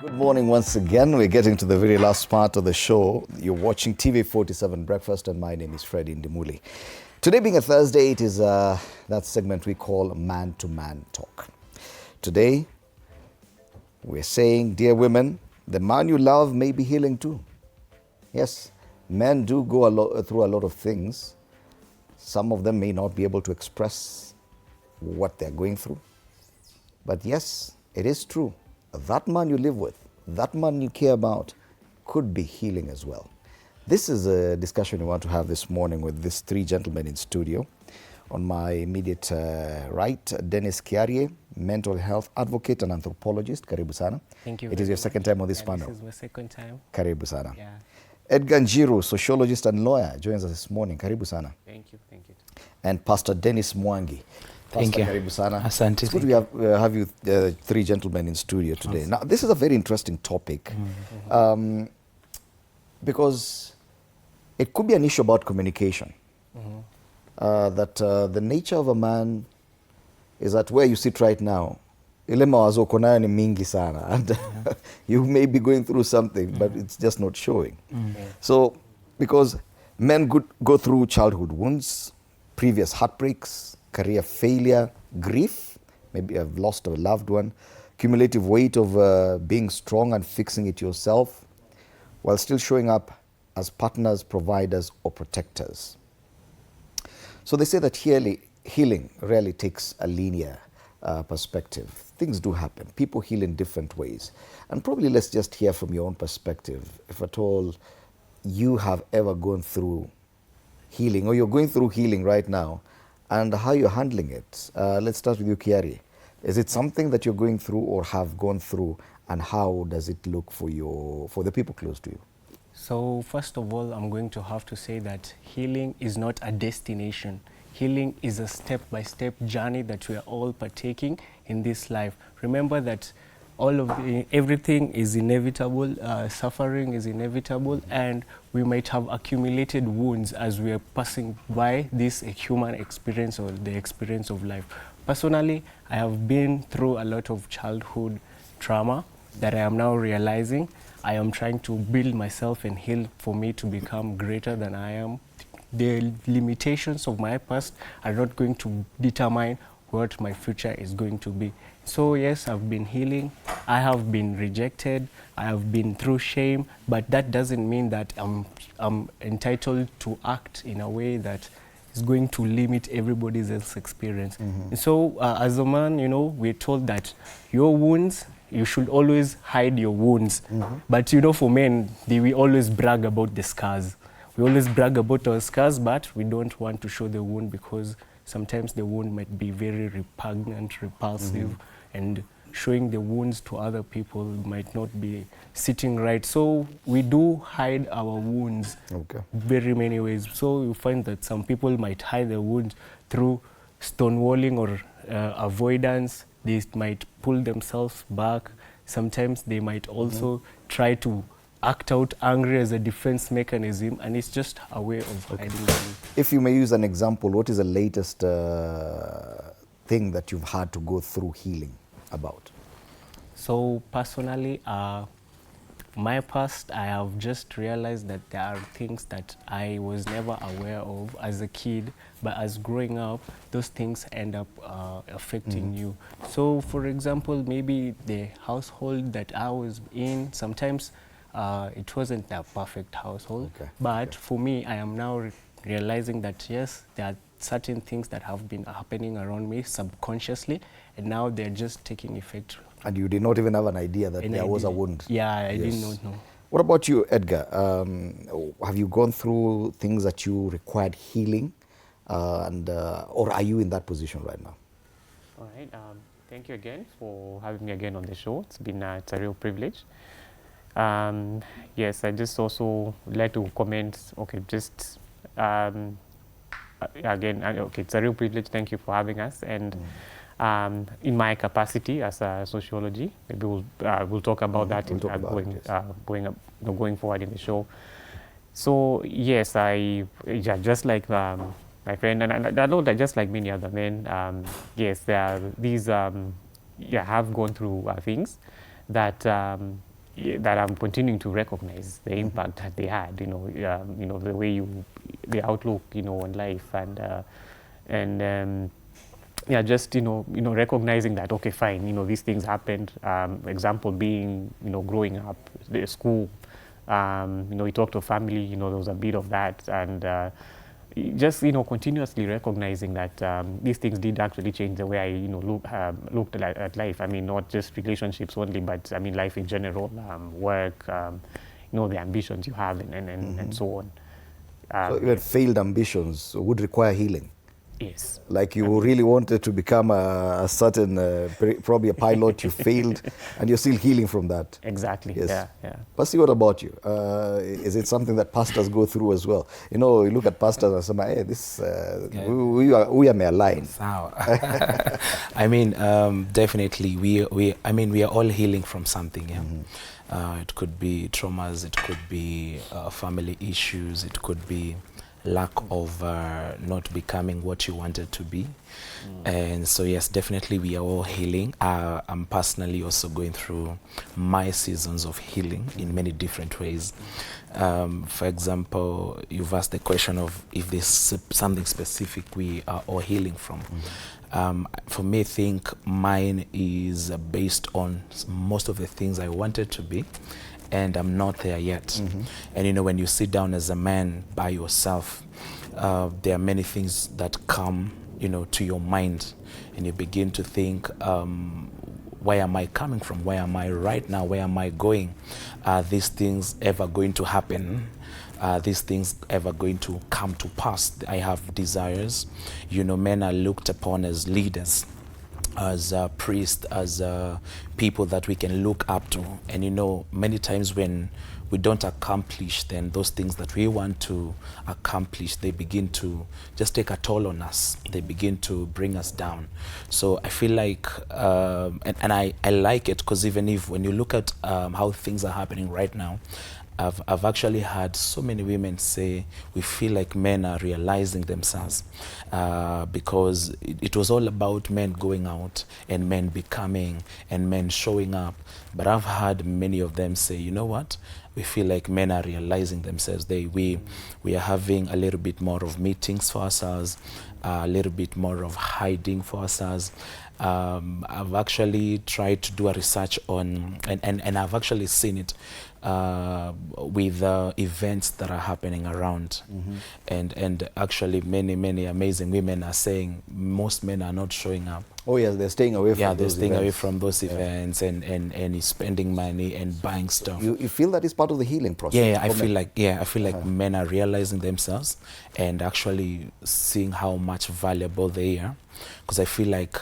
Good morning once again. We're getting to the very last part of the show. You're watching TV47 Breakfast, and my name is Freddie Ndimuli. Today being a Thursday, it is that segment we call Man to Man Talk. Today, we're saying, dear women, the man you love may be healing too. Yes, men do go through a lot of things. Some of them may not be able to express what they're going through. But yes, it is true. That man you live with, that man you care about, could be healing as well. This is a discussion we want to have this morning with these three gentlemen in studio. On my immediate right, Dennis Kiarie, mental health advocate and anthropologist. Karibu sana. Thank you. It is your second time on this panel. This is my second time. Karibu sana. Yeah. Edgar Njiru, sociologist and lawyer, joins us this morning. Karibu sana. Thank you. Thank you. And Pastor Dennis Mwangi. Thank you. Karibu sana. Asante. It's good we have you three gentlemen in studio today. Awesome. Now, this is a very interesting topic because it could be an issue about communication. That the nature of a man is that where you sit right now, ile mawazo uko nayo ni mingi sana, and you may be going through something, but it's just not showing. So, because men go through childhood wounds, previous heartbreaks, career failure, grief, maybe I've lost a loved one, cumulative weight of being strong and fixing it yourself, while still showing up as partners, providers, or protectors. So they say that healing rarely takes a linear perspective. Things do happen. People heal in different ways. And probably let's just hear from your own perspective, if at all you have ever gone through healing, or you're going through healing right now, and how you're handling it. Let's start with you, Kiarie. Is it something that you're going through or have gone through, and how does it look for the people close to you? So first of all, I'm going to have to say that healing is not a destination. Healing is a step-by-step journey that we are all partaking in this life. Remember that everything is inevitable, suffering is inevitable, and we might have accumulated wounds as we are passing by this human experience or the experience of life. Personally, I have been through a lot of childhood trauma that I am now realizing I am trying to build myself and heal for me to become greater than I am. The limitations of my past are not going to determine what my future is going to be. So yes, I've been healing, I have been rejected, I have been through shame, but that doesn't mean that I'm entitled to act in a way that is going to limit everybody else's experience. And so as a man, you know, we're told that your wounds, you should always hide your wounds. But you know, for men, we always brag about the scars. We always brag about our scars, but we don't want to show the wound because sometimes the wound might be very repugnant, repulsive, and showing the wounds to other people might not be sitting right. So we do hide our wounds very many ways. So you find that some people might hide their wounds through stonewalling or avoidance. They might pull themselves back. Sometimes they might also try to act out angry as a defense mechanism, and it's just a way of hiding them. If you may use an example, what is the latest thing that you've had to go through healing about? So personally, my past, I have just realized that there are things that I was never aware of as a kid, but as growing up, those things end up affecting you. So for example, maybe the household that I was in, sometimes it wasn't a perfect household, but for me, I am now realizing that yes, there are certain things that have been happening around me subconsciously, and now they're just taking effect. And you did not even have an idea that there was a wound? Yeah, I did not know. What about you, Edgar? Have you gone through things that you required healing, or are you in that position right now? All right. Thank you again for having me again on the show. It's been it's a real privilege. Yes, I just also like to comment. Okay, just again. Okay, it's a real privilege. Thank you for having us. And in my capacity as a sociology, maybe we'll talk about that going forward in the show. So yes, just like my friend, and I know that just like many other men, yes, there are these have gone through things that that I'm continuing to recognize the impact that they had, you know, the way the outlook, you know, on life, and yeah, just, you know, recognizing that, okay, fine, you know, these things happened. Example being, you know, growing up, the school, you know, you talk to family, you know, there was a bit of that, and just, you know, continuously recognizing that these things did actually change the way I, you know, looked at life. I mean, not just relationships only, but I mean, life in general, work, you know, the ambitions you have, and so on. So even failed ambitions would require healing. Yes. Like you really wanted to become a certain, probably a pilot, you failed, and you're still healing from that. Exactly. Yes. Yeah. Pastor, what about you? Is it something that pastors go through as well? You know, you look at pastors and say, hey, this, we are aligned. I mean, definitely, we are all healing from something. Yeah? It could be traumas, it could be family issues, it could be lack of not becoming what you wanted to be. And so yes, definitely we are all healing. I'm personally also going through my seasons of healing in many different ways. For example, you've asked the question of if there's something specific we are all healing from. For me, I think mine is based on most of the things I wanted to be, and I'm not there yet. And you know, when you sit down as a man by yourself, there are many things that come, you know, to your mind, and you begin to think, where am I coming from? Where am I right now? Where am I going? Are these things ever going to happen? Are these things ever going to come to pass? I have desires. You know, men are looked upon as leaders, as priests, as people that we can look up to. And you know, many times when we don't accomplish then those things that we want to accomplish, they begin to just take a toll on us. They begin to bring us down. So I feel like, and I like it, because even if when you look at how things are happening right now, I've actually had so many women say we feel like men are realizing themselves, because it was all about men going out and men becoming and men showing up. But I've had many of them say, you know what, we feel like men are realizing themselves. We are having a little bit more of meetings for ourselves, a little bit more of hiding for ourselves. I've actually tried to do a research on, and I've actually seen it with events that are happening around. And actually many amazing women are saying most men are not showing up. Oh yes, they're staying away from those they're staying events. away from those events, and spending money and buying stuff. You feel that is part of the healing process? I feel like men are realizing themselves and actually seeing how much valuable they are, because I feel like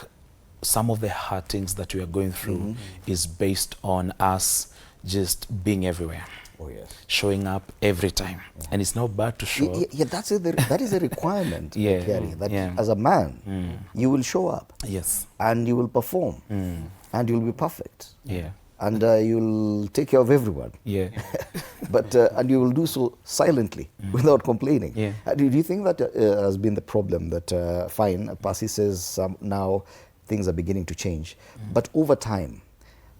some of the hard things that we are going through is based on us just being everywhere. Oh yes. Showing up every time. And it's not bad to show up. Yeah, that is a requirement, Kerry, that as a man, you will show up. Yes. And you will perform. And you'll be perfect. Yeah. And you'll take care of everyone. Yeah. But and you will do so silently, without complaining. Yeah. Do you think that has been the problem? That fine, Pasi says now things are beginning to change, but over time,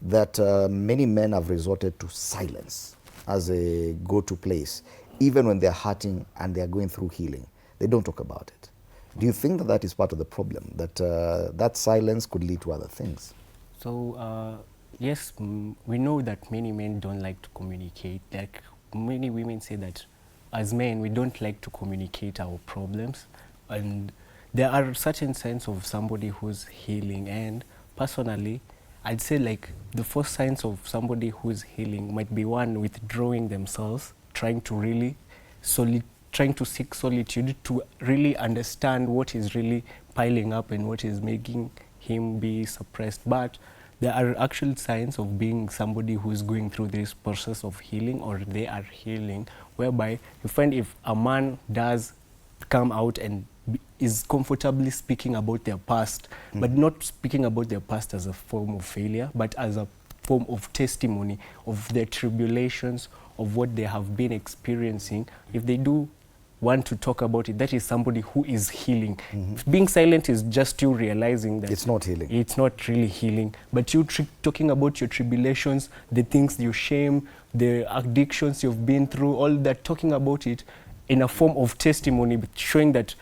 that many men have resorted to silence as a go-to place, even when they're hurting and they're going through healing. They don't talk about it. Do you think that that is part of the problem, that that silence could lead to other things? So, yes, we know that many men don't like to communicate. Like many women say that as men, we don't like to communicate our problems. And there are certain signs of somebody who's healing. And personally, I'd say like the first signs of somebody who's healing might be one, withdrawing themselves, trying to seek solitude, to really understand what is really piling up and what is making him be suppressed. But there are actual signs of being somebody who's going through this process of healing, or they are healing, whereby you find if a man does come out and is comfortably speaking about their past, but not speaking about their past as a form of failure, but as a form of testimony of their tribulations, of what they have been experiencing. If they do want to talk about it, that is somebody who is healing. Being silent is just you realizing that It's not healing. it's not really healing. But you talking about your tribulations, the things you shame, the addictions you've been through, all that, talking about it in a form of testimony, showing that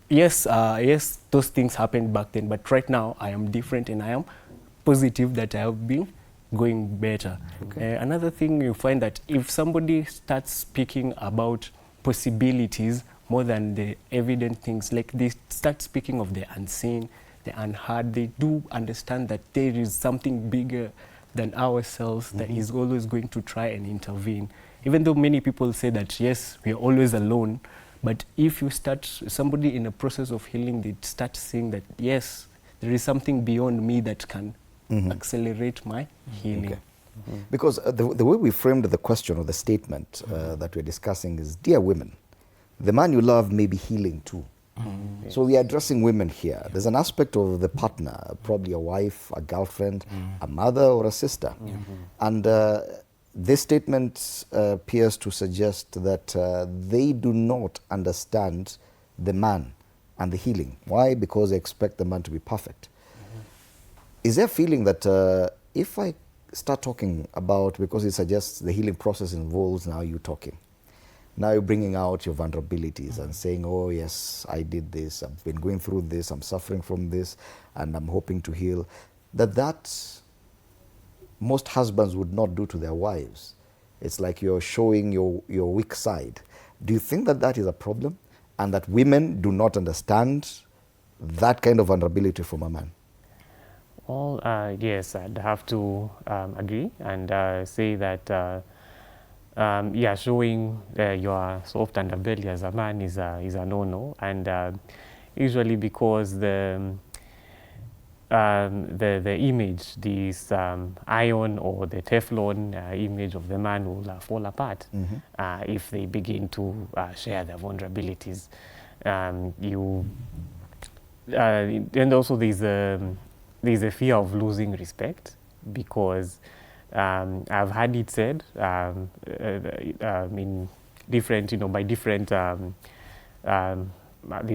yes, yes, those things happened back then, but right now I am different and I am positive that I have been going better. Another thing, you find that if somebody starts speaking about possibilities more than the evident things, like they start speaking of the unseen, the unheard, they do understand that there is something bigger than ourselves that is always going to try and intervene. Even though many people say that, yes, we are always alone, but if you start, somebody in a process of healing, they start seeing that, yes, there is something beyond me that can accelerate my healing. Because the way we framed the question or the statement that we're discussing is, dear women, the man you love may be healing too. So we are addressing women here. There's an aspect of the partner, probably a wife, a girlfriend, a mother or a sister. And this statement appears to suggest that they do not understand the man and the healing. Why? Because they expect the man to be perfect. Is there a feeling that if I start talking about, because it suggests the healing process involves now you talking, now you're bringing out your vulnerabilities and saying, oh yes, I did this, I've been going through this, I'm suffering from this, and I'm hoping to heal, that most husbands would not do to their wives. It's like you're showing your weak side. Do you think that that is a problem, and that women do not understand that kind of vulnerability from a man? Well, yes, I'd have to agree and say that yeah, showing your soft underbelly as a man is a no-no, and usually because the image, this iron or the Teflon image of the man will fall apart if they begin to share their vulnerabilities. And also there's a fear of losing respect, because I've had it said in different, by different, there's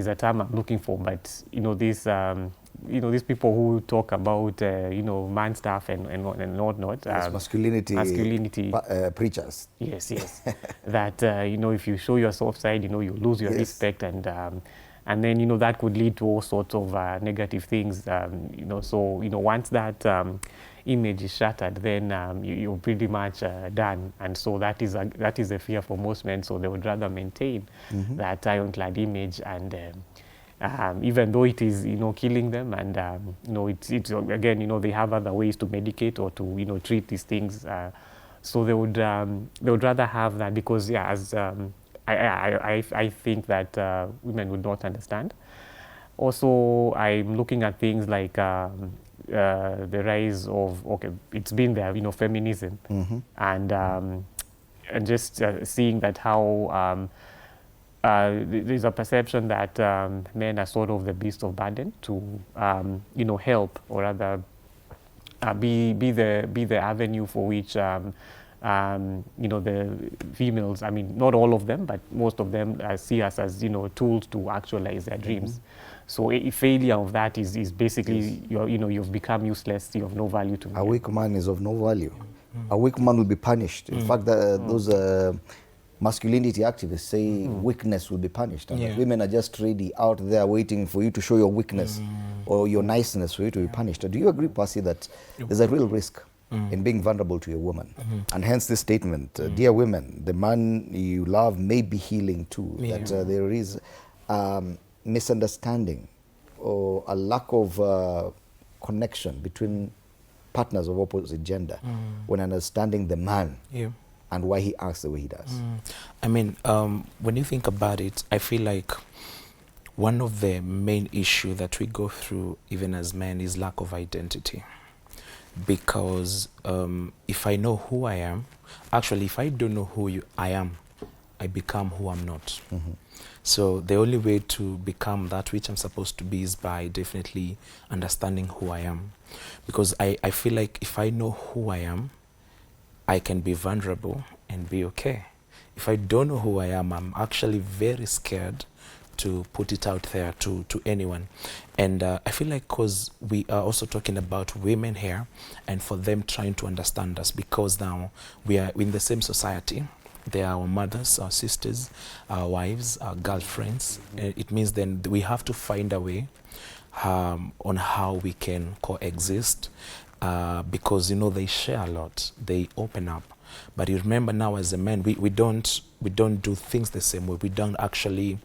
a term I'm looking for, but these people who talk about man stuff and whatnot. Yes, masculinity preachers. Yes, yes. That if you show your soft side, you lose your respect, and then that could lead to all sorts of negative things. So once that image is shattered, then you're pretty much done. And so that is a fear for most men. So they would rather maintain that ironclad image, and even though it is killing them, and it's again they have other ways to medicate or to treat these things. So they would rather have that, because as I think that women would not understand. Also, I'm looking at things like the rise of, it's been there, feminism, and just seeing that how there's a perception that men are sort of the beast of burden to help, or rather be the avenue for which the females, I mean, not all of them, but most of them see us as tools to actualize their dreams. So a failure of that is basically you've become useless, you have no value to me. A weak man is of no value. A weak man will be punished. In fact, those masculinity activists say weakness will be punished, and that women are just ready out there waiting for you to show your weakness or your niceness for you to be punished. Do you agree, Percy, that there's a real risk in being vulnerable to a woman? And hence this statement, dear women, the man you love may be healing too, that there is misunderstanding or a lack of connection between partners of opposite gender when understanding the man and why he acts the way he does. I mean, when you think about it, I feel like one of the main issues that we go through even as men is lack of identity. Because if I know who I am, actually if I don't know who I am, I become who I'm not. So the only way to become that which I'm supposed to be is by definitely understanding who I am. Because I feel like if I know who I am, I can be vulnerable and be okay. if I don't know who I am, I'm actually very scared to put it out there to anyone. And I feel like because we are also talking about women here, and for them trying to understand us, because now we are in the same society. They are our mothers, our sisters, our wives, our girlfriends. It means then we have to find a way on how we can coexist, because you know they share a lot, they open up. But you remember now as a man, we don't do things the same way. We don't actually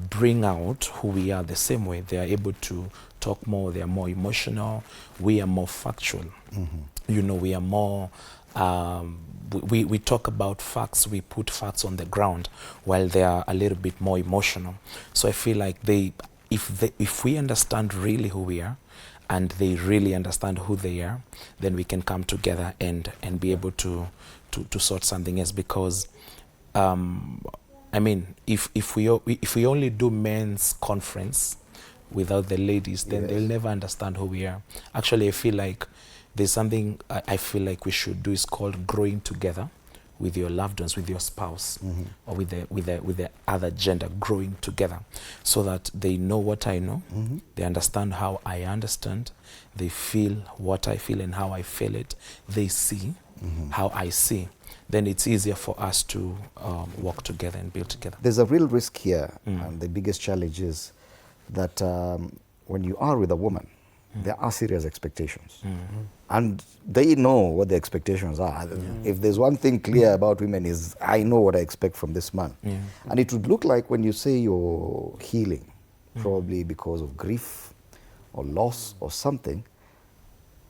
bring out who we are the same way. They are able to talk more, they are more emotional, we are more factual. You know, we are more we talk about facts, we put facts on the ground, while they are a little bit more emotional. So I feel like if we understand really who we are, and they really understand who they are, then we can come together and be able to sort something else. Because I mean, if we only do men's conference without the ladies, then they'll never understand who we are. Actually, I feel like there's something I feel like we should do, is called growing together with your loved ones, with your spouse, or with the other gender, growing together, so that they know what I know, they understand how I understand, they feel what I feel and how I feel it, they see how I see. Then it's easier for us to work together and build together. There's a real risk here, and the biggest challenge is that when you are with a woman, there are serious expectations. And they know what the expectations are. If there's one thing clear about women is, I know what I expect from this man. And it would look like when you say you're healing, probably because of grief or loss or something,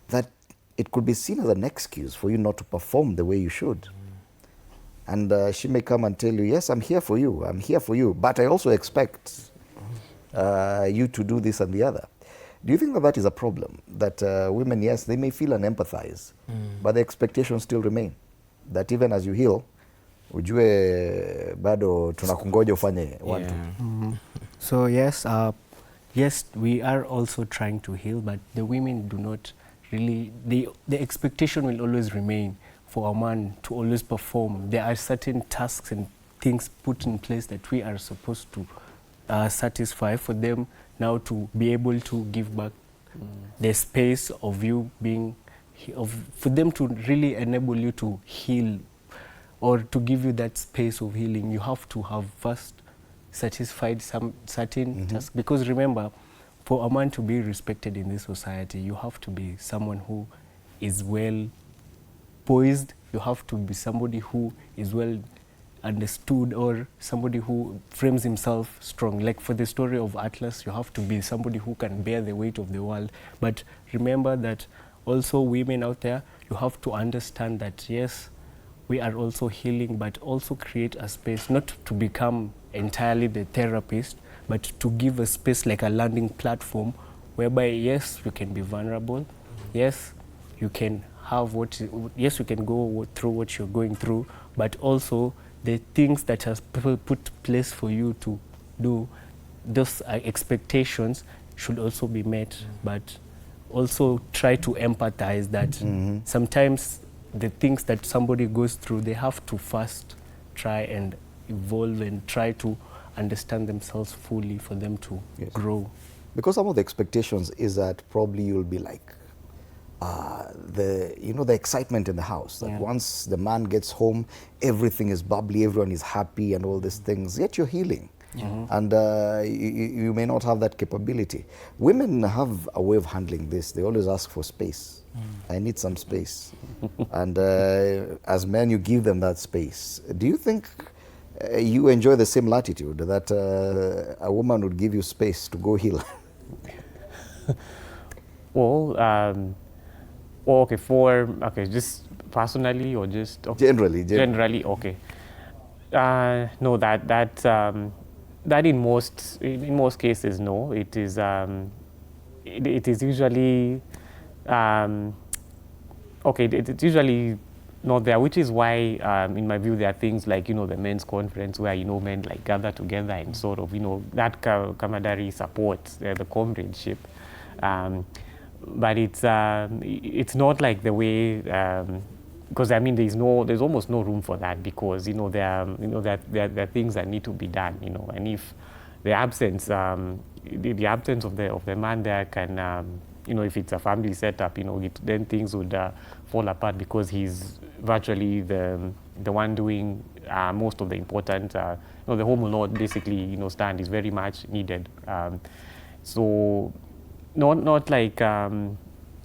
that it could be seen as an excuse for you not to perform the way you should. And she may come and tell you, yes, I'm here for you, but I also expect you to do this and the other. Do you think that that is a problem? That women, yes, they may feel and empathize, but the expectations still remain. That even as you heal, ujue bado tunakungoja ufanye one, two. So yes, yes, we are also trying to heal, but the women do not really, the expectation will always remain for a man to always perform. There are certain tasks and things put in place that we are supposed to satisfy for them now to be able to give back the space of you being, for them to really enable you to heal, or to give you that space of healing. You have to have first satisfied some certain tasks. Because remember, for a man to be respected in this society, you have to be someone who is well poised. You have to be somebody who is well understood, or somebody who frames himself strong. Like for the story of Atlas, you have to be somebody who can bear the weight of the world. But remember that also women out there, you have to understand that yes, we are also healing, but also create a space, not to become entirely the therapist, but to give a space like a landing platform whereby yes, you can be vulnerable, yes, you can have yes, you can go through what you're going through, but also the things that has people put place for you to do, those expectations should also be met, but also try to empathize that sometimes the things that somebody goes through, they have to first try and evolve and try to understand themselves fully for them to grow. Because some of the expectations is that probably you'll be like, the excitement in the house, that once the man gets home, everything is bubbly, everyone is happy and all these things, yet you're healing. And you may not have that capability. Women have a way of handling this. They always ask for space. I need some space. And as men, you give them that space. Do you think you enjoy the same latitude, that a woman would give you space to go heal? Well, okay, just personally or just generally, okay. No, that in most cases, no. It is usually it's usually not there, which is why in my view there are things like the men's conference where men like gather together and sort of that camaraderie supports the comradeship. But it's not like the way because I mean, there's almost no room for that, because there are things that need to be done, and if the absence the absence of the man there can if it's a family setup, then things would fall apart, because he's virtually the one doing most of the important the home will not basically stand. Is very much needed. So not like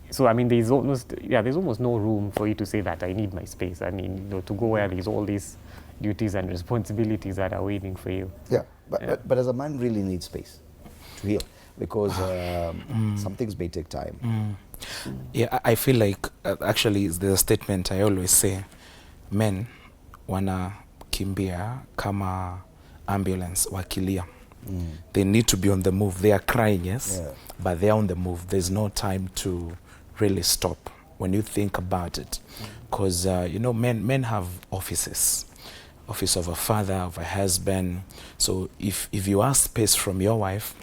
so I mean, there's almost no room for you to say that I need my space. I mean, to go where there's all these duties and responsibilities that are waiting for you. Yeah, but does a man really need space to heal? Because some things may take time. Yeah, I feel like actually there's a statement I always say: men wana kimbia kama ambulance wakilia. They need to be on the move. They are crying, yes, but they are on the move. There's no time to really stop when you think about it, because men have office of a father, of a husband. So if you ask space from your wife,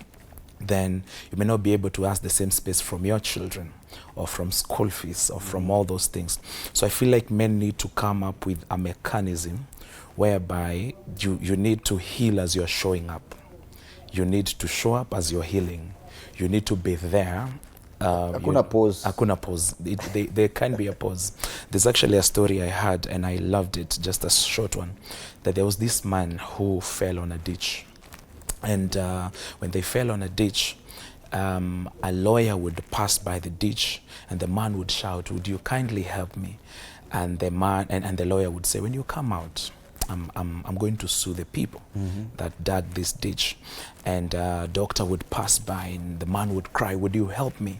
then you may not be able to ask the same space from your children, or from school fees, or from all those things. So I feel like men need to come up with a mechanism whereby you need to heal as you're showing up. You need to show up as you're healing. You need to be there. Hakuna pause. Hakuna pause. There can be a pause. There's actually a story I had, and I loved it, just a short one, that there was this man who fell on a ditch. And when they fell on a ditch, a lawyer would pass by the ditch, and the man would shout, "Would you kindly help me?" And the man and the lawyer would say, "When you come out, I'm going to sue the people that dug this ditch." And doctor would pass by, and the man would cry, "Would you help me?"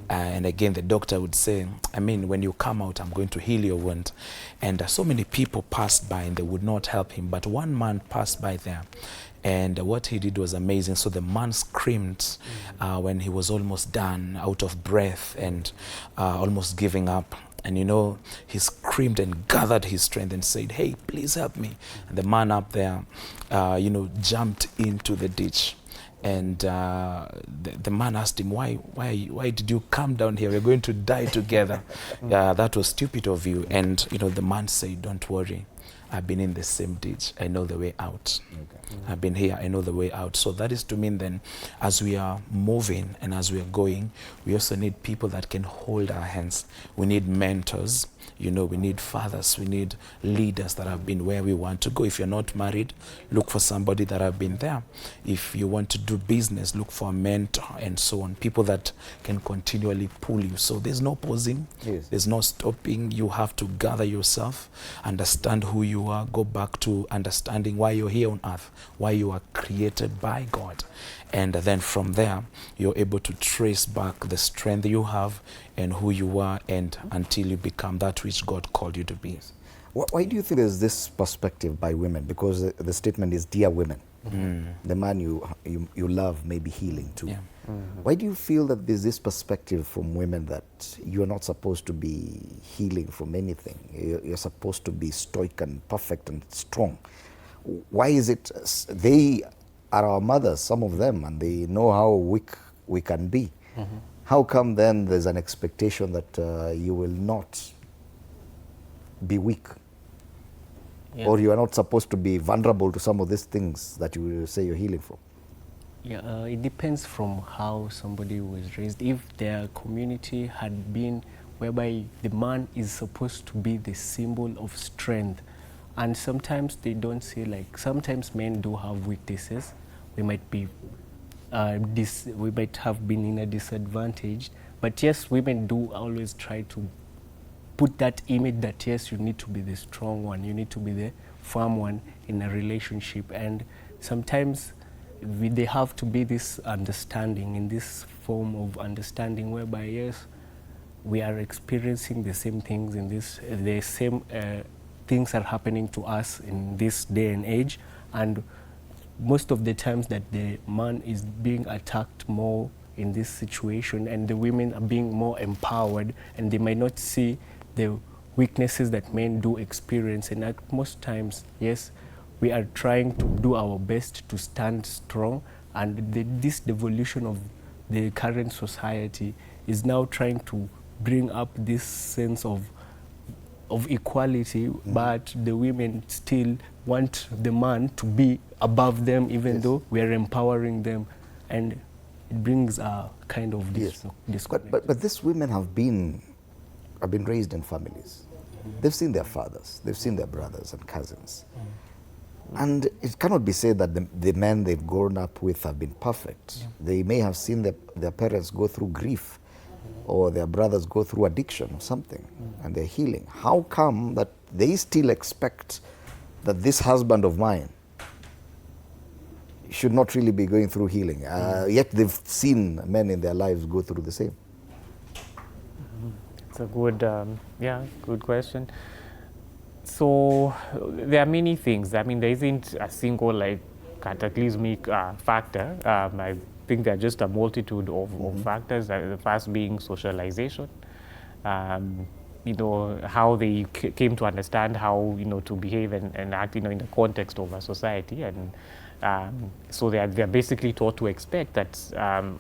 And again the doctor would say, "I mean, when you come out, I'm going to heal your wound." And so many people passed by, and they would not help him, but one man passed by there, and what he did was amazing. So the man screamed when he was almost done, out of breath, and almost giving up. And he screamed and gathered his strength and said, "Hey, please help me." And the man up there, jumped into the ditch. And the man asked him, why did you come down here? We're going to die together. That was stupid of you. And, the man said, "Don't worry. I've been in the same ditch. I know the way out. I've been here. I know the way out." So that is to mean then, as we are moving and as we are going, we also need people that can hold our hands. We need mentors. We need fathers. We need leaders that have been where we want to go. If you're not married, look for somebody that have been there. If you want to do business, look for a mentor, and so on. People that can continually pull you. So there's no pausing. Yes. There's no stopping. You have to gather yourself, understand who you are, go back to understanding why you're here on earth, why you are created by God. And then from there, you're able to trace back the strength you have and who you are, and until you become that which God called you to be. Why do you think there's this perspective by women? Because the statement is, "Dear women." The man you love may be healing too. Yeah. Why do you feel that there's this perspective from women that you're not supposed to be healing from anything? You're supposed to be stoic and perfect and strong. Why is it they are our mothers, some of them, and they know how weak we can be? How come then there's an expectation that you will not be weak? Yeah. Or you are not supposed to be vulnerable to some of these things that you say you're healing from? Yeah, it depends from how somebody was raised. If their community had been whereby the man is supposed to be the symbol of strength, and sometimes they don't say, like, sometimes men do have weaknesses. We might be we might have been in a disadvantage, but yes, women do always try to put that image that yes, you need to be the strong one, you need to be the firm one in a relationship. And sometimes they have to be this understanding, in this form of understanding whereby yes, we are experiencing the same things in this, the same things are happening to us in this day and age, and most of the times that the man is being attacked more in this situation, and the women are being more empowered, and they might not see the weaknesses that men do experience. And at most times, yes, we are trying to do our best to stand strong, and this devolution of the current society is now trying to bring up this sense of of equality, but the women still want the man to be above them, even though we are empowering them, and it brings a kind of disconnect. But these women have been raised in families. They've seen their fathers, they've seen their brothers and cousins. And it cannot be said that the men they've grown up with have been perfect. They may have seen their parents go through grief, or their brothers go through addiction or something, and they're healing. How come that they still expect that this husband of mine should not really be going through healing? Yet they've seen men in their lives go through the same. It's a good, good question. So there are many things. I mean, there isn't a single like cataclysmic factor. I think there are just a multitude of factors. The first being socialization. How they came to understand how to behave and act in the context of a society, and so they're basically taught to expect that,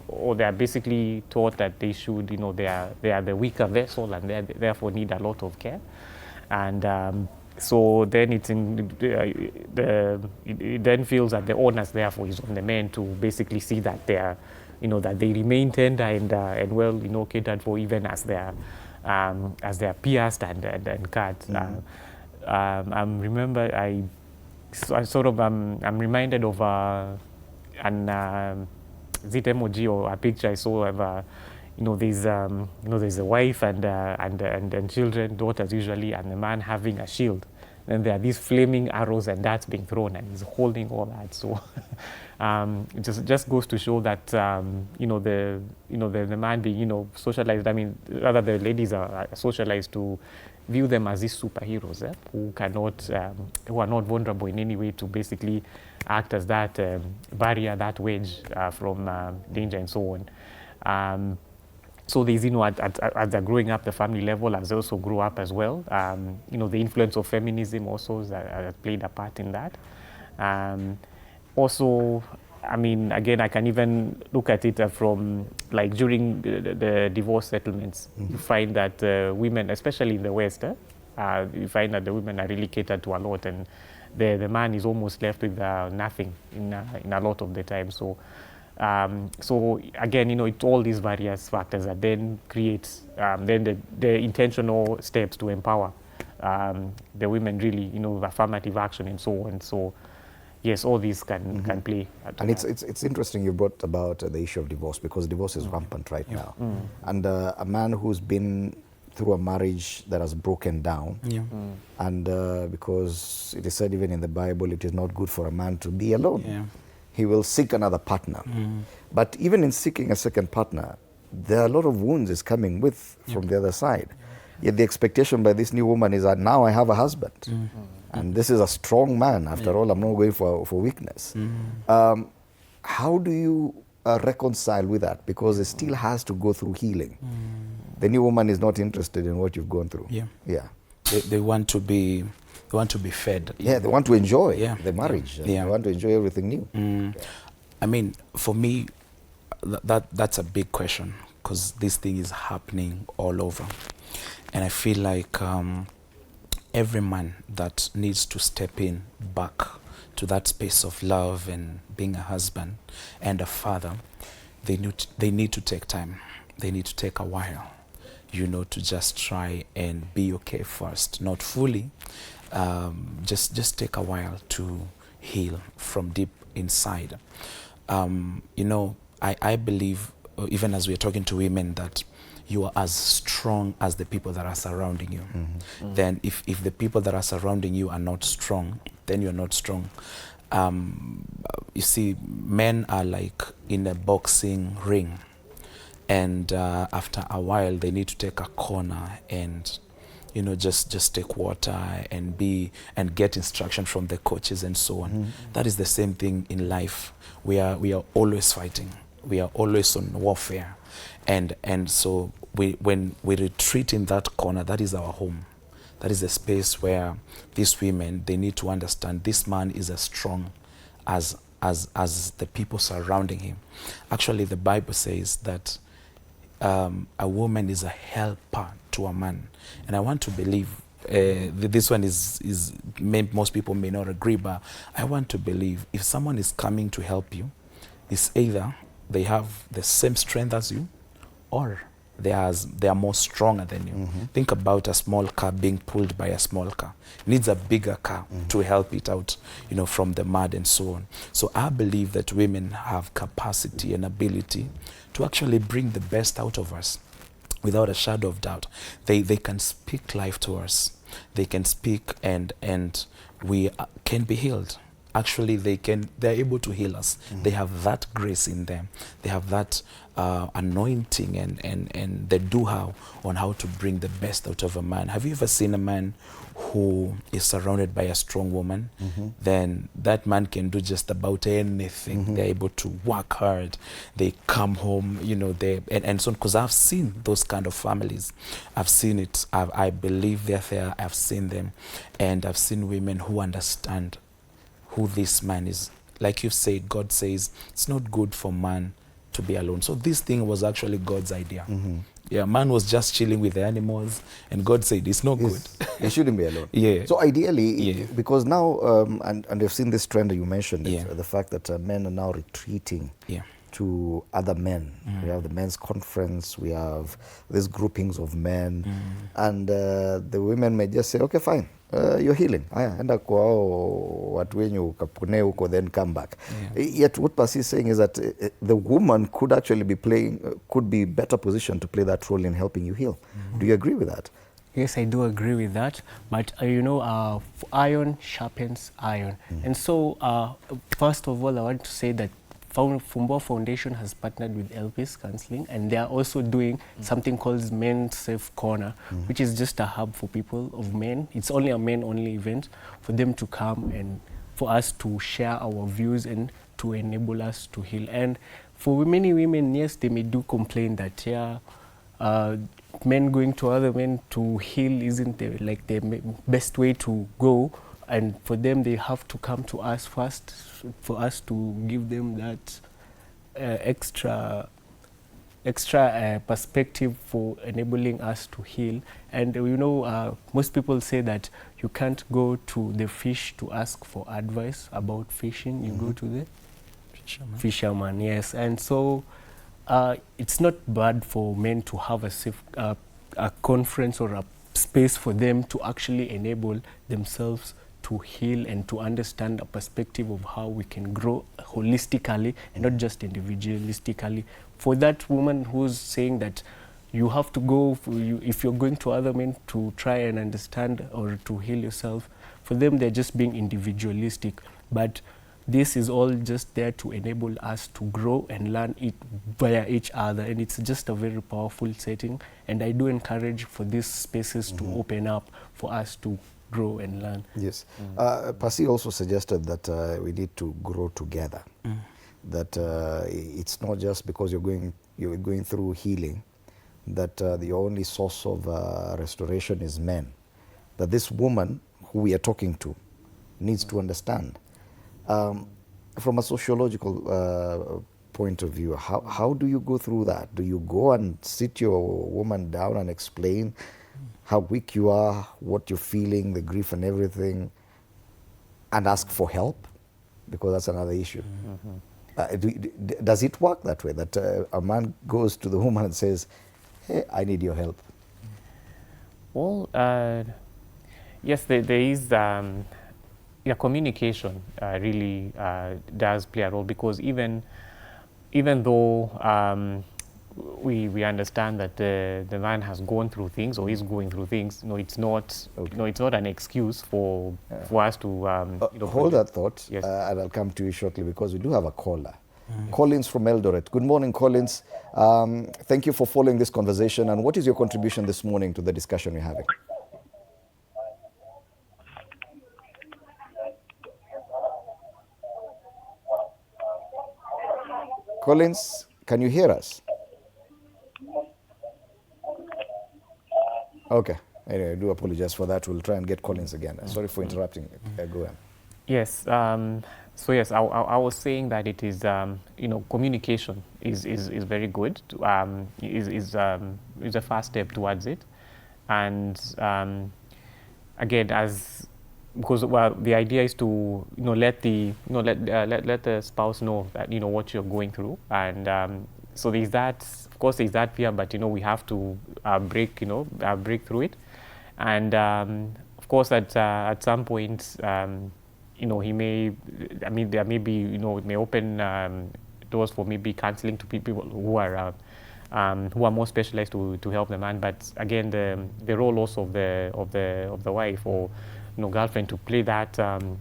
or they're basically taught that they should, they are the weaker vessel and they therefore need a lot of care. And so then it's it then feels that the onus therefore is on the men to basically see that they are, that they remain tender and well, catered for, even as they are pierced and cut. I'm reminded of an emoji or a picture I saw of there's a wife and children, daughters usually, and the man having a shield. Then there are these flaming arrows and darts being thrown, and he's holding all that. So it just goes to show that the man being socialized. I mean, rather the ladies are socialized to view them as these superheroes who are not vulnerable in any way, to basically act as that barrier, that wedge from danger and so on. So there's, as they're growing up, the family level, as they also grow up as well, the influence of feminism also has played a part in that. Also, I mean, again, I can even look at it from, like, during the divorce settlements, you find that women, especially in the West, you find that the women are really catered to a lot, and the man is almost left with nothing in a lot of the time. So again, it's all these various factors that then create then the intentional steps to empower the women, really, affirmative action and so on. So yes, all these can play. And it's interesting you brought about the issue of divorce, because divorce is rampant right now. And a man who's been through a marriage that has broken down, and because it is said even in the Bible, it is not good for a man to be alone. He will seek another partner. But even in seeking a second partner, there are a lot of wounds is coming with from the other side. Yet the expectation by this new woman is that now I have a husband. And this is a strong man. After all, I'm not going for weakness. How do you reconcile with that? Because it still has to go through healing. The new woman is not interested in what you've gone through. They want to be fed. They want to enjoy the marriage. They want to enjoy everything new. I mean, for me, that's a big question, because this thing is happening all over. And I feel like every man that needs to step in back to that space of love and being a husband and a father, they need to take time. They need to take a while, to just try and be okay first. Not fully, just take a while to heal from deep inside. I believe, even as we're talking to women, that you are as strong as the people that are surrounding you. Then if the people that are surrounding you are not strong, then you're not strong. You see, men are like in a boxing ring, and after a while they need to take a corner and just take water and get instruction from the coaches and so on. That is the same thing in life. We are always fighting. We are always on warfare. And so when we retreat in that corner, that is our home. That is a space where these women, they need to understand this man is as strong as the people surrounding him. Actually, the Bible says that a woman is a helper to a man. And I want to believe this one most people may not agree, but I want to believe if someone is coming to help you, it's either they have the same strength as you, or they are more stronger than you. Think about a small car being pulled by a small car. It needs a bigger car to help it out, from the mud and so on. So I believe that women have capacity and ability to actually bring the best out of us, without a shadow of doubt. They can speak life to us. They can speak, and we can be healed. Actually, they're able to heal us. They have that grace in them. They have that anointing and the do-how on how to bring the best out of a man. Have you ever seen a man who is surrounded by a strong woman? Then that man can do just about anything. They're able to work hard. They come home, and so on. Because I've seen those kind of families. I've seen it. I believe they're there. I've seen them. And I've seen women who understand who this man is. Like you said, God says it's not good for man to be alone. So this thing was actually God's idea. Yeah, man was just chilling with the animals, and God said it's not good. They shouldn't be alone. Yeah. So ideally, because now, and you've seen this trend that you mentioned, the fact that men are now retreating to other men. We have the men's conference, we have these groupings of men, and the women may just say, okay, fine, you're healing. Enda kwao watu wenyu kapune huko, then come back. Yet what Pasi is saying is that the woman could actually be could be better positioned to play that role in helping you heal. Do you agree with that? Yes, I do agree with that. But, iron sharpens iron. And so, first of all, I want to say that Fumbo Foundation has partnered with LPS Counseling, and they are also doing something called Men's Safe Corner, which is just a hub for people of men. It's only a men-only event for them to come and for us to share our views and to enable us to heal. And for many women, yes, they may do complain that, men going to other men to heal isn't the best way to go. And for them, they have to come to us first for us to give them that extra perspective for enabling us to heal. And most people say that you can't go to the fish to ask for advice about fishing. You go to the fisherman. Yes. And so it's not bad for men to have a safe a conference or a space for them to actually enable themselves to heal and to understand a perspective of how we can grow holistically and not just individualistically. For that woman who's saying that you have to go, if you're going to other men to try and understand or to heal yourself, for them they're just being individualistic. But this is all just there to enable us to grow and learn it via each other, and it's just a very powerful setting. And I do encourage for these spaces to open up for us to grow and learn. Yes. Pasi also suggested that we need to grow together. That it's not just because you're going through healing that the only source of restoration is men. That this woman who we are talking to needs to understand. From a sociological point of view, how do you go through that? Do you go and sit your woman down and explain how weak you are, what you're feeling, the grief and everything, and ask for help? Because that's another issue. Does it work that way, that a man goes to the woman and says, hey, I need your help? Well, yes, there is, communication really does play a role, because even though we understand that the man has gone through things or is going through things, it's not it's not an excuse for us to hold that thought. Yes. And I'll come to you shortly, because we do have a caller. Collins from Eldoret. Good morning, Collins. Thank you for following this conversation. And what is your contribution this morning to the discussion we're having? Collins, can you hear us? Okay. Anyway, I do apologize for that. We'll try and get Collins again. Sorry for interrupting. Go on. Yes. So yes, I was saying that it is, communication is very good. Is a first step towards it, and again, because well, the idea is to let the spouse know that what you're going through, and so there's that. Of course, there's that fear, but we have to break through it, and of course at some point he may, there may be it may open doors for maybe counseling to people who are more specialized to help the man. But again, the role also of the wife or girlfriend to play that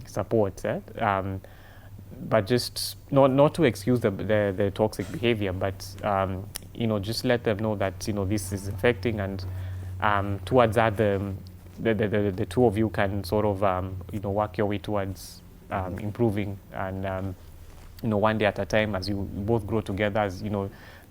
support, but just not to excuse the toxic behavior, but just let them know that this is affecting, and towards that the two of you can sort of work your way towards improving, and one day at a time, as you both grow together, as the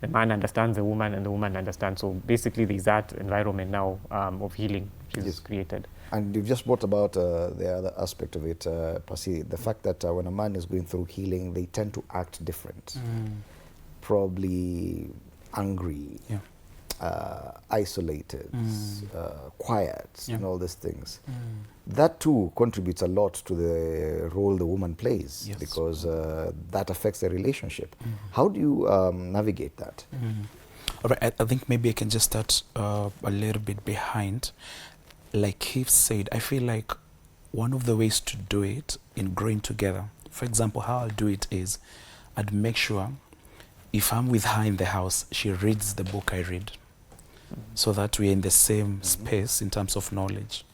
man understands the woman and the woman understands. So basically there's that environment now of healing which is created. And you've just brought about the other aspect of it, Pasi, the fact that when a man is going through healing, they tend to act different. Probably angry, isolated, quiet, and all these things. That too contributes a lot to the role the woman plays, because that affects the relationship. How do you navigate that? All right, I think maybe I can just start a little bit behind. Like Keith said, I feel like one of the ways to do it in growing together, for example, how I'll do it is I'd make sure if I'm with her in the house, she reads the book I read, so that we're in the same space in terms of knowledge.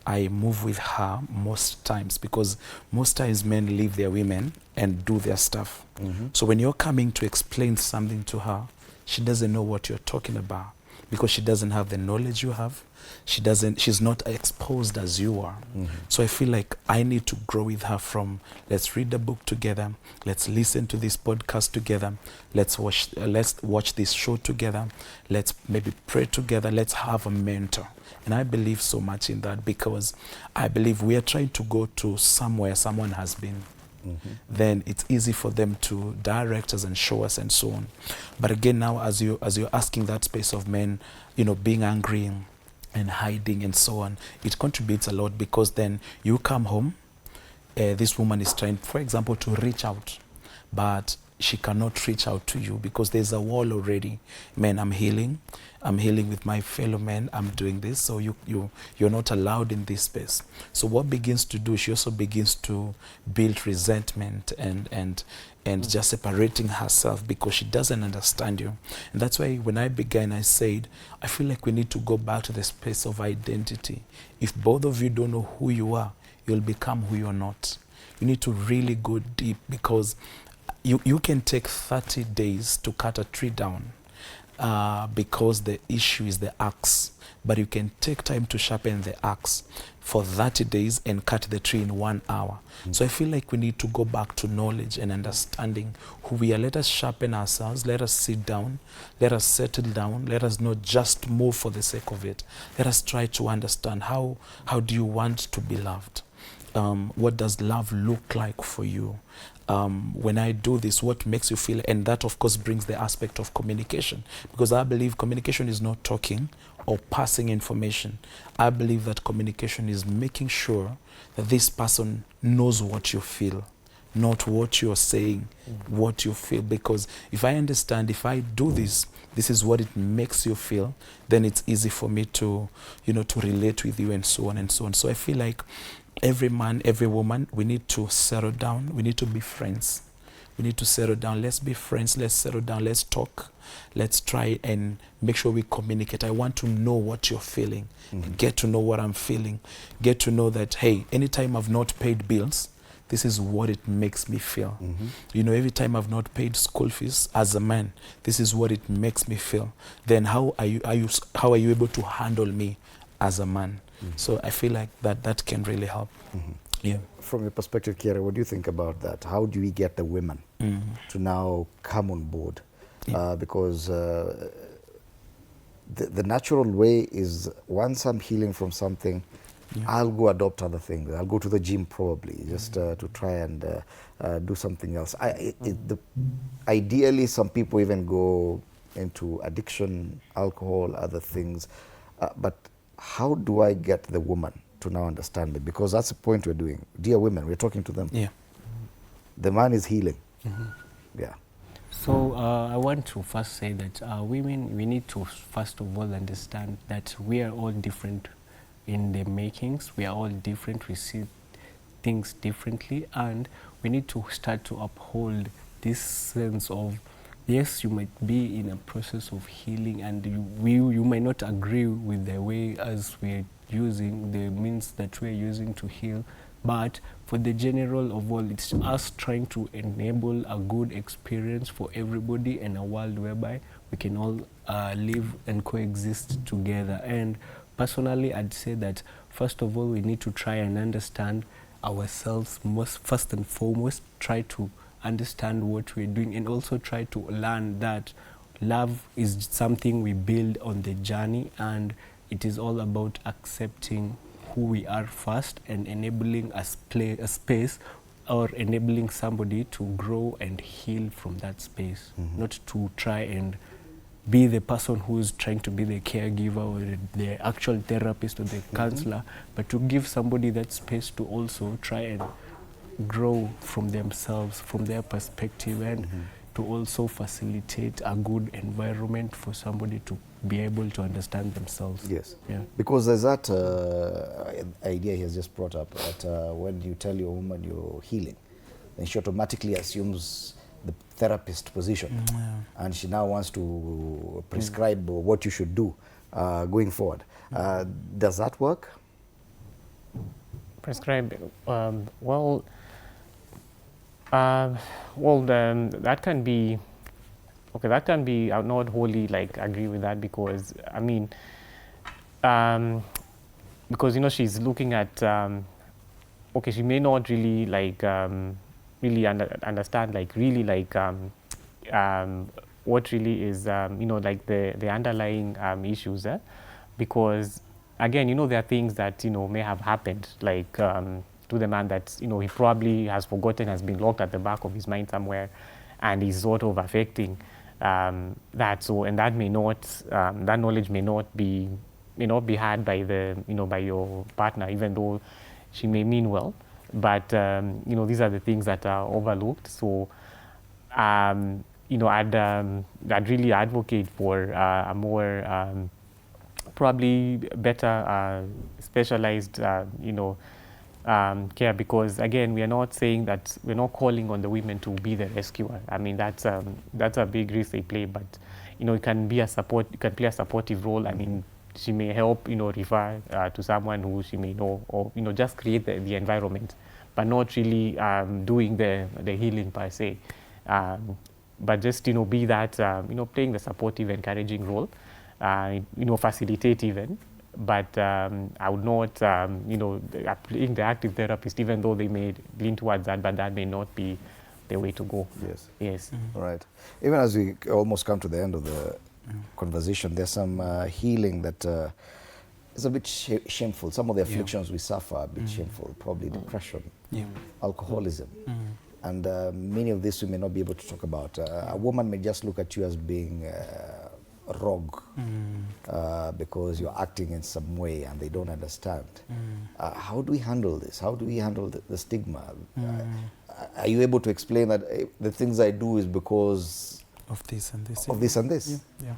I move with her most times, because most times men leave their women and do their stuff. So when you're coming to explain something to her, she doesn't know what you're talking about, because she doesn't have the knowledge you have. She's not exposed as you are. So I feel like I need to grow with her from, let's read the book together, let's listen to this podcast together, let's watch this show together, let's maybe pray together, let's have a mentor. And I believe so much in that, because I believe we are trying to go to somewhere someone has been. Then it's easy for them to direct us and show us and so on. But again, now as you're asking that space of men, being angry and hiding and so on, it contributes a lot, because then you come home, this woman is trying, for example, to reach out, but she cannot reach out to you because there's a wall already. Man, I'm healing with my fellow men, I'm doing this, so you're not allowed in this space. So what begins to do, she also begins to build resentment and just separating herself, because she doesn't understand you. And that's why when I began, I said, I feel like we need to go back to the space of identity. If both of you don't know who you are, you'll become who you're not. You need to really go deep, because you can take 30 days to cut a tree down, because the issue is the axe. But you can take time to sharpen the axe for 30 days and cut the tree in 1 hour. So I feel like we need to go back to knowledge and understanding who we are. Let us sharpen ourselves. Let us sit down. Let us settle down. Let us not just move for the sake of it. Let us try to understand how do you want to be loved? What does love look like for you? When I do this, what makes you feel? And that, of course, brings the aspect of communication, because I believe communication is not talking or passing information. I believe that communication is making sure that this person knows what you feel, not what you're saying, what you feel. Because if I understand, if I do this, this is what it makes you feel, then it's easy for me to, to relate with you and so on and so on. So I feel like every man, every woman, we need to settle down. We need to be friends. We need to settle down. Let's be friends. Let's settle down. Let's talk. Let's try and make sure we communicate. I want to know what you're feeling. Get to know what I'm feeling. Get to know that, hey, anytime I've not paid bills, this is what it makes me feel. Every time I've not paid school fees as a man, this is what it makes me feel. Then how are you able to handle me as a man? So I feel like that can really help. Yeah. From your perspective, Kiera, what do you think about that? How do we get the women to now come on board? Because the natural way is, once I'm healing from something, I'll go adopt other things. I'll go to the gym probably, just to try and do something else. Ideally, some people even go into addiction, alcohol, other things. But how do I get the woman to now understand it, because that's the point we're doing. Dear women, we're talking to them. Yeah. The man is healing. Mm-hmm. Yeah. So I want to first say that women, we need to first of all understand that we are all different in the makings. We are all different. We see things differently, and we need to start to uphold this sense of, yes, you might be in a process of healing, and you might not agree with the way as we're using the means that we're using to heal, but for the general of all, it's us trying to enable a good experience for everybody and a world whereby we can all live and coexist together. And personally, I'd say that first of all, we need to try and understand ourselves first and foremost, try to understand what we're doing, and also try to learn that love is something we build on the journey, and it is all about accepting who we are first and enabling us a space, or enabling somebody to grow and heal from that space, not to try and be the person who's trying to be the caregiver or the actual therapist or the counselor, but to give somebody that space to also try and grow from themselves, from their perspective, and to also facilitate a good environment for somebody to be able to understand themselves. Yes. Yeah. Because there's that idea he has just brought up, that when you tell your woman you're healing, then she automatically assumes the therapist position, and she now wants to prescribe what you should do going forward. Does that work? Prescribe, that can be, okay, that can be, I would not wholly like agree with that, because I mean, because, you know, she's looking at, okay, she may not really like, really understand like really like what really is, you know, like the underlying issues, because again, you know, there are things that, you know, may have happened, like to the man that, you know, he probably has forgotten, has been locked at the back of his mind somewhere, and is sort of affecting that. So, and that may not, that knowledge may not be had by the, you know, by your partner, even though she may mean well. But you know, these are the things that are overlooked. So, you know, I'd really advocate for a more probably better specialized, you know, care, because again, we are not saying that, we're not calling on the women to be the rescuer. I mean, that's a big risk they play, but you know, it can be a support, it can play a supportive role. I mean, she may help, you know, refer to someone who she may know, or, you know, just create the environment, but not really doing the healing per se. But just, you know, be that, you know, playing the supportive, encouraging role, you know, facilitate even. But I would not, you know, playing the active therapist, even though they may lean towards that, but that may not be the way to go. Yes. Yes. All right. Even as we almost come to the end of the conversation, there's some healing that is a bit shameful. Some of the afflictions we suffer are a bit shameful, probably depression, alcoholism. And many of this we may not be able to talk about. A woman may just look at you as being rogue because you're acting in some way and they don't understand. How do we handle this? How do we handle the stigma? Are you able to explain that the things I do is because of this and this? Of this and this? Yeah.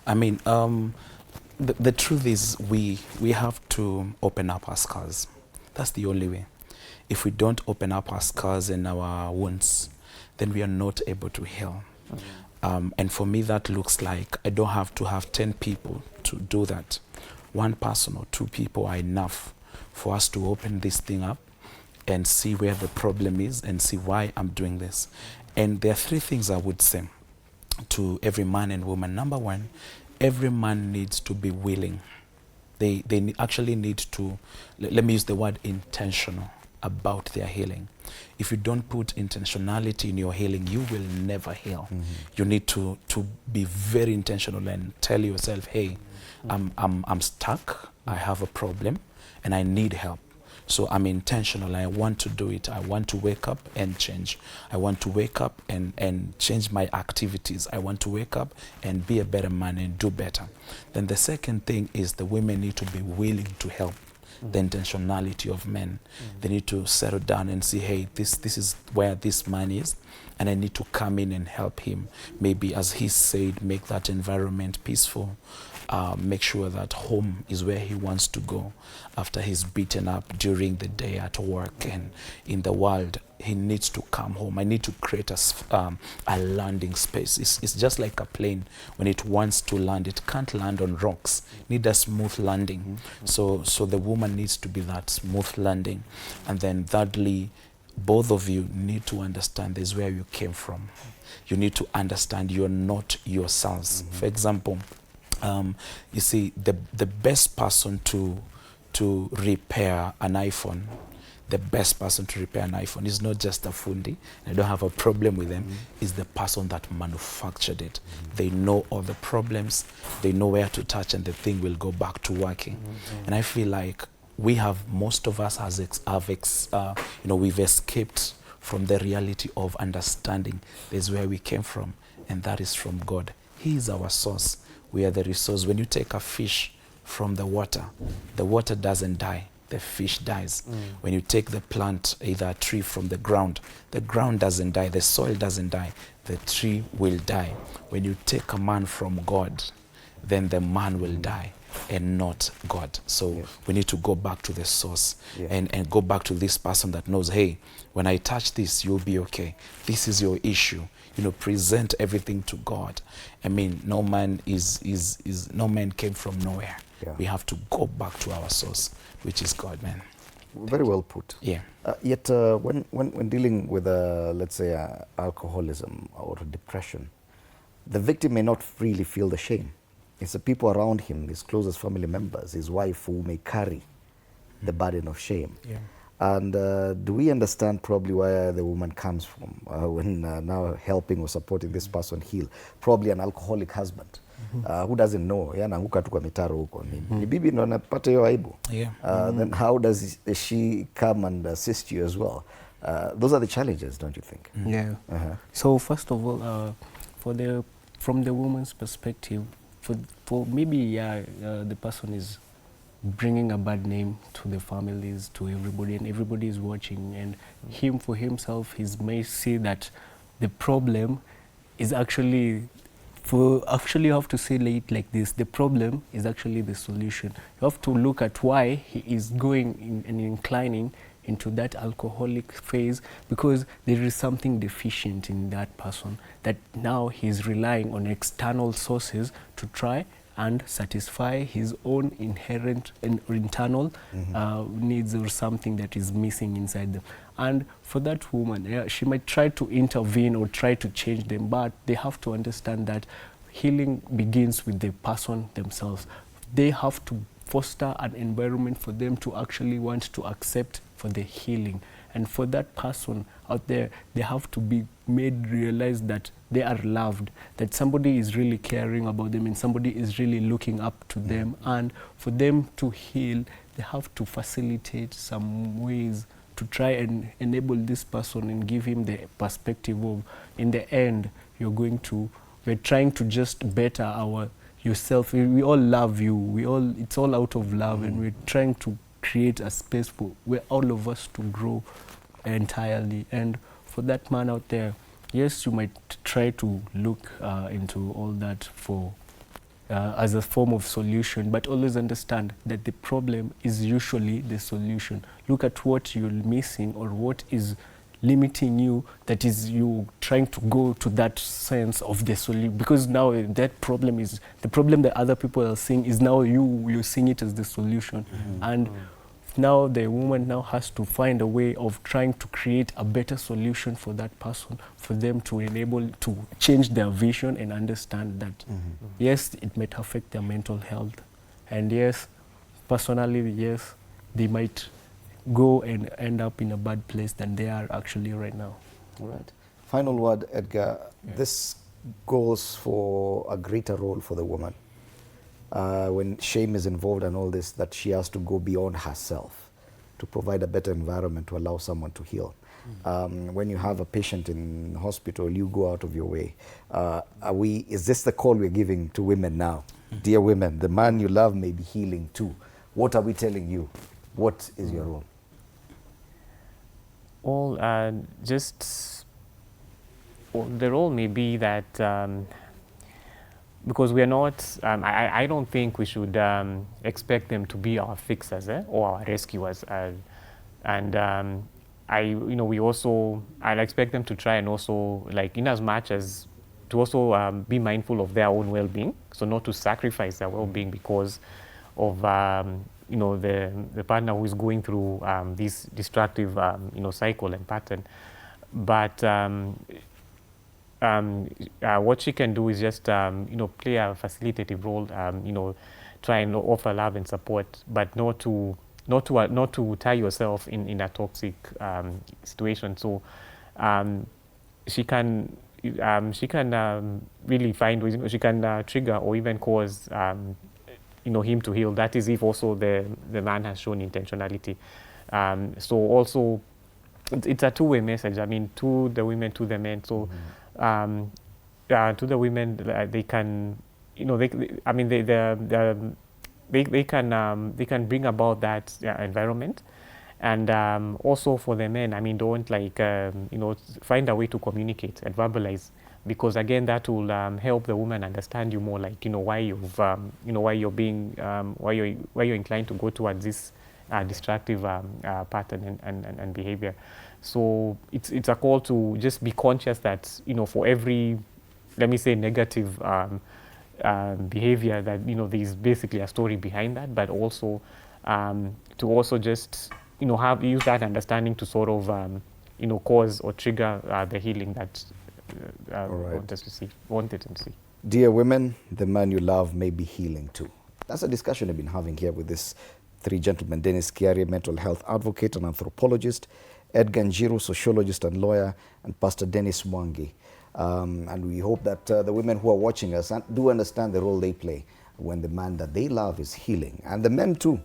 I mean, the truth is we have to open up our scars. That's the only way. If we don't open up our scars and our wounds, then we are not able to heal. And for me, that looks like I don't have to have 10 people to do that. One person or 2 people are enough for us to open this thing up and see where the problem is and see why I'm doing this. And there are 3 things I would say to every man and woman. Number 1, every man needs to be willing. They actually need to, let me use the word intentional about their healing. If you don't put intentionality in your healing, you will never heal. You need to be very intentional and tell yourself, hey, I'm stuck, I have a problem, and I need help. So I'm intentional, I want to do it. I want to wake up and change. I want to wake up and change my activities. I want to wake up and be a better man and do better. Then the second thing is the women need to be willing to help. the intentionality of men. They need to settle down and see, hey, this is where this man is, and I need to come in and help him. Maybe, as he said, make that environment peaceful. Make sure that home is where he wants to go after he's beaten up during the day at work and in the world. He needs to come home. I need to create a landing space. It's just like a plane. When it wants to land, it can't land on rocks. It needs a smooth landing. So the woman needs to be that smooth landing. And then thirdly, both of you need to understand this is where you came from. You need to understand you're not yourselves. For example, you see, the best person to repair an iPhone, the best person to repair an iPhone is not just a fundi. I don't have a problem with them. Is the person that manufactured it. They know all the problems. They know where to touch, and the thing will go back to working. And I feel like most of us we've escaped from the reality of understanding this is where we came from, and that is from God. He is our source. We are the resource. When you take a fish from the water doesn't die, the fish dies. When you take the plant, either a tree from the ground doesn't die, the soil doesn't die, the tree will die. When you take a man from God, then the man will die and not God. So we need to go back to the source and go back to this person that knows, hey, when I touch this, you'll be okay. This is your issue. Present everything to God. I mean, no man came from nowhere. We have to go back to our source, which is God, man. Very well put. Yeah. Yet when dealing with, let's say, alcoholism or depression, the victim may not really feel the shame. It's the people around him, his closest family members, his wife, who may carry the burden of shame. Yeah. And do we understand probably where the woman comes from when now helping or supporting this person heal? Probably an alcoholic husband who doesn't know. Anaanguka tu kwa mitaro huko. Ni bibi ndo anapata hiyo aibu. Then how does she come and assist you as well? Those are the challenges, don't you think? Yeah. So first of all, from the woman's perspective, for maybe the person is bringing a bad name to the families, to everybody, and everybody is watching, and him for himself, he may see that the problem is actually, you have to say it like this, the problem is actually the solution. You have to look at why he is going and inclining into that alcoholic phase, because there is something deficient in that person, that now he's relying on external sources to try and satisfy his own inherent and internal needs, or something that is missing inside them. And for that woman, she might try to intervene or try to change them, but they have to understand that healing begins with the person themselves. They have to foster an environment for them to actually want to accept for the healing. And for that person out there, they have to be made realize that they are loved, that somebody is really caring about them and somebody is really looking up to them. And for them to heal, they have to facilitate some ways to try and enable this person and give him the perspective of, in the end, we're trying to just better yourself. We all love you. It's all out of love, and we're trying to create a space for where all of us to grow entirely. And for that man out there, yes, you might try to look into all that for as a form of solution, but always understand that the problem is usually the solution. Look at what you're missing or what is limiting you, that is you trying to go to that sense of the solution, because now that problem is the problem that other people are seeing, is now you're seeing it as the solution. And now the woman now has to find a way of trying to create a better solution for that person, for them to enable to change their vision and understand that yes, it might affect their mental health, and yes, personally, yes, they might go and end up in a bad place than they are actually right now. All right. Final word, Edgar. This goes for a greater role for the woman. When shame is involved and all this, that she has to go beyond herself to provide a better environment to allow someone to heal. When you have a patient in hospital, you go out of your way. Is this the call we're giving to women now? Dear women, the man you love may be healing too. What are we telling you? What is your role? All the role may be that because we are not, I don't think we should expect them to be our fixers or our rescuers, and we also, I'll expect them to try and also, like, in as much as to also be mindful of their own well-being, so not to sacrifice their well-being because of the partner who is going through this destructive cycle and pattern. But what she can do is just play a facilitative role, try and offer love and support, but not to tie yourself in a toxic situation. So she can really find ways. She can trigger or even cause him to heal. That is if also the man has shown intentionality. So also it's a two-way message. I mean, to the women, to the men. So to the women, they can, they can bring about that environment. And also for the men, I mean, don't find a way to communicate and verbalize, because again, that will help the woman understand you more, like, why you've, why you're being, why you're inclined to go towards this destructive pattern and behavior. So it's a call to just be conscious that, for every, let me say, negative behavior, that, there's basically a story behind that, but also to also just, use that understanding to sort of, cause or trigger the healing that wanted to see. Dear women, the man you love may be healing too. That's a discussion I've been having here with these three gentlemen: Dennis Kiari, mental health advocate and anthropologist; Edgar Njiru, sociologist and lawyer; and Pastor Dennis Mwangi. And we hope that the women who are watching us do understand the role they play when the man that they love is healing. And the men too,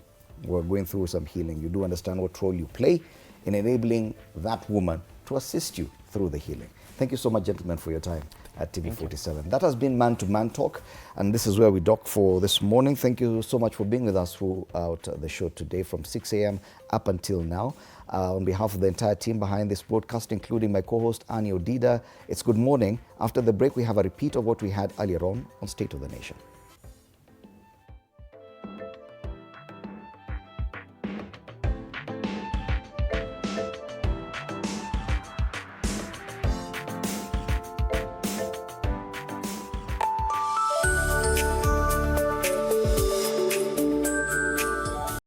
who are going through some healing. You do understand what role you play in enabling that woman to assist you through the healing. Thank you so much, gentlemen, for your time at TV47. That has been Man to Man Talk, and this is where we dock for this morning. Thank you so much for being with us throughout the show today from 6 a.m. up until now. On behalf of the entire team behind this broadcast, including my co-host Annie Odida, it's good morning. After the break, we have a repeat of what we had earlier on State of the Nation.